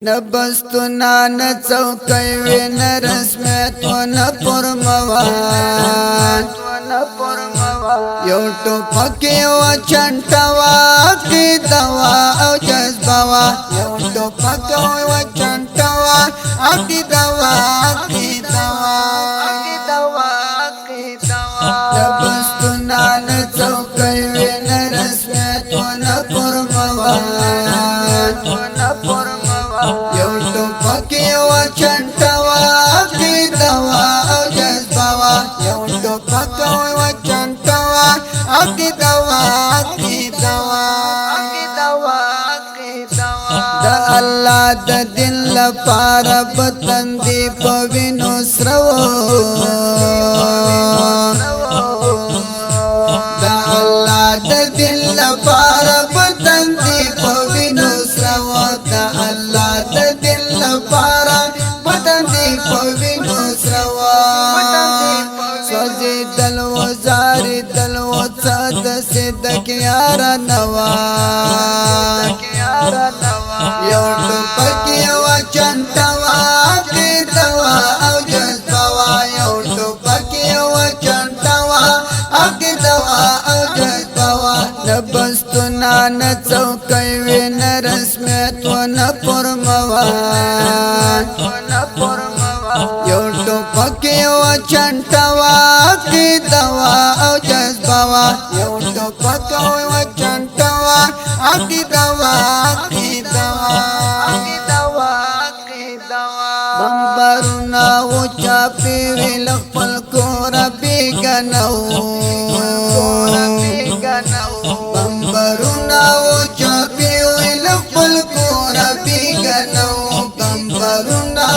نبستنا نڅوکۍ وین رسمیت ونه پرموان یو ټوپک یو چنټه وا عقیده وا او جذبه وا یو ټوپک یو چنټه وا عقیده وا نبستنا نڅوکۍ وین رسمیت ونه پرموان یو ټوپک یو چنټه وا عقیده وا او جذبه وا یو ټوپک یو چنټه وا عقیده وا د الله د دین لپاره بتندې په وینو سرو د الله د دین لپاره بتندې په وینو سرو د الله د دین لپاره بتندې په وینو سرو سوځي دل وزاري دل وڅد صدق یار نوا یو ټوپک یو چنټه وا عقیده وا او جذبه وا یو ټوپک یو چنټه وا عقیده وا او جذبه وا نبستنا نڅوکۍ وین رسمیت ونه پرموان یو ټوپک یو چنټه وا عقیده وا او جذبه وا یو ټوپک یو چنټه وا عقیده وا بمبرنا و چاپی ویل خپل کور بیگنو بمبرنا و چاپی ویل خپل کور بیگنو بمبرنا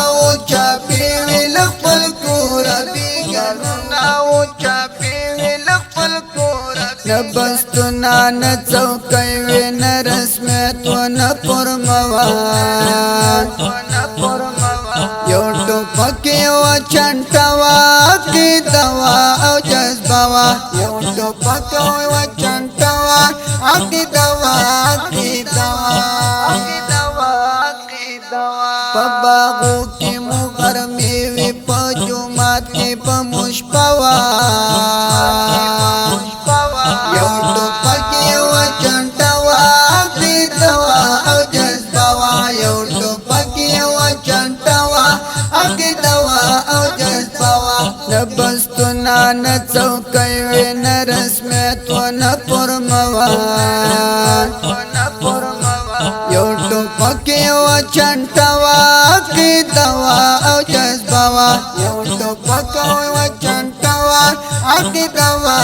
و چاپی ویل خپل کور نبستنا نڅوکۍ وین رسمیت ونه پرموان یو ټوپک یو چنټه وا عقیده وا او جذبه وا یو ټوپک یو چنټه وا عقیده وا په باغو کې مو غرمې وي په جومات کې به مو شپه وا یو ټوپک یو چنټه وا عقیده وا او جذبه وا یو ټوپک یو چنټه وا عقیده وا او جذبه وا نبستنا نڅوکۍ وین رسمیت ونه پرموان یو ټوپک یو چنټه وا عقیده وا او جذبه وا یو ټوپک یو چنټه وا عقیده وا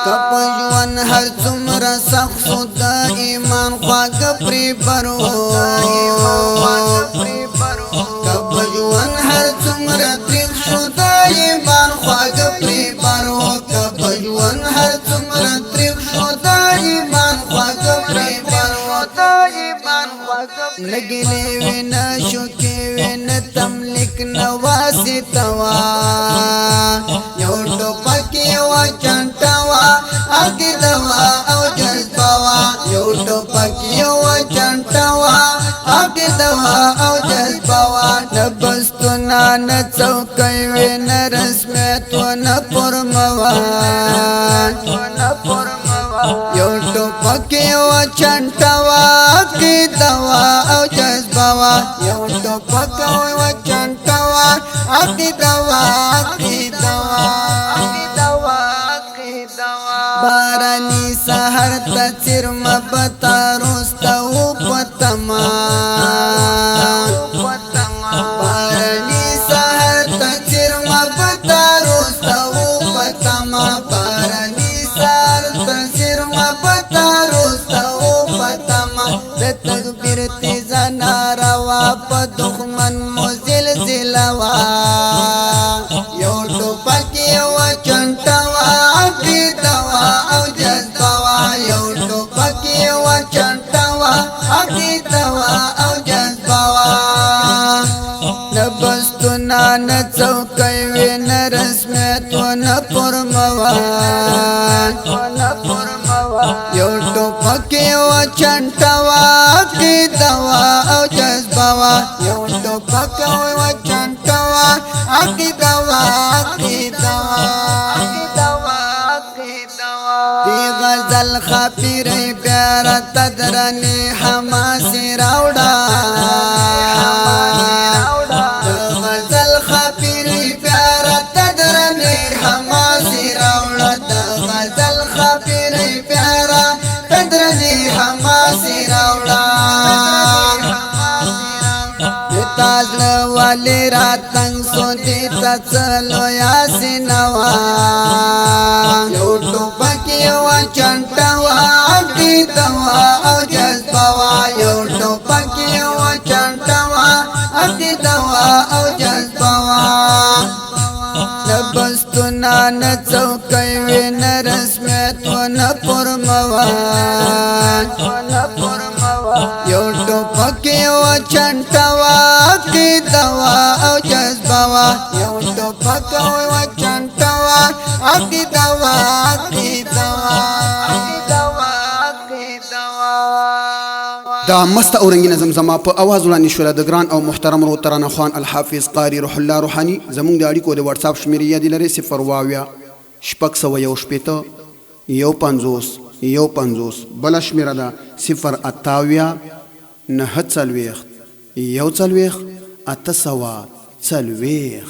کپ ژوند هر څومره سخت خو د ایمان خواږه پرې برو کپ ژوند هر څومره تریخ شو د ایمان خواږه پرې برو کپ ژوند هر څومره تریخ شو د ایمان خواږه پرې برو لګلې وینا شو کې وینا تملک نواسي توا یو ټوپک یو چنټه وا عقیده وا او جذبه وا یو ټوپک یو چنټه وا عقیده وا او جذبه وا نبستنا نڅوکۍ وین رسمیت ونه پرموان یو ټوپک یو چنټه وا عقیده وا او جذبه وا یو ټوپک یو چنټه وا عقیده وا بارانی سحر ته څرمه پتا روسته و پتما بارانی سحر ته څرمه پتا روسته و پتما بارانی سحر ته څرمه پتا روسته و پتما د تکبیر تیزه ناروا په دښمن مو زلزله وا یو ټوپک یو چنټه وا عقیده وا او جذبه وا یو ټوپک یو چنټه وا عقیده وا او جذبه وا نبستنا نڅوکۍ وین رسمیت ونه پرموان یو ټوپک پکې و چنټوا کې دوا او جذبوا یو ټوپک و چنټوا کې دوا دی غزل خاپیرې پیارا تدرنې حماسي راوړه غزل خاپیرې پیارا تدرنې حماسي راوړه غزل خاپیرې پیارا تدرنې حماسي راوړه تازل والی راتنگ سوچی تسلو یاسین وا یو ټوپکی و چنټوا کی دوا او جذبوا یو ټوپکی و چنټوا کی دوا او جذبوا نبستنا نڅوکۍ وین رسمیت و نپرموان یو ټوپکی و چنټوا کی دوا او جذبوا یو ټوپکی و چنټوا کی دوا دا مست اورنګینه زمزمه په اواز وړاندې شوله د ګران او محترم رو ترانه خوان الحافظ قاری روح الله روحاني زمونږ د اړیکو د واتس اپ شمیرې یادې لرئ 0 بله شمیره ده 0 9 40 1 40 840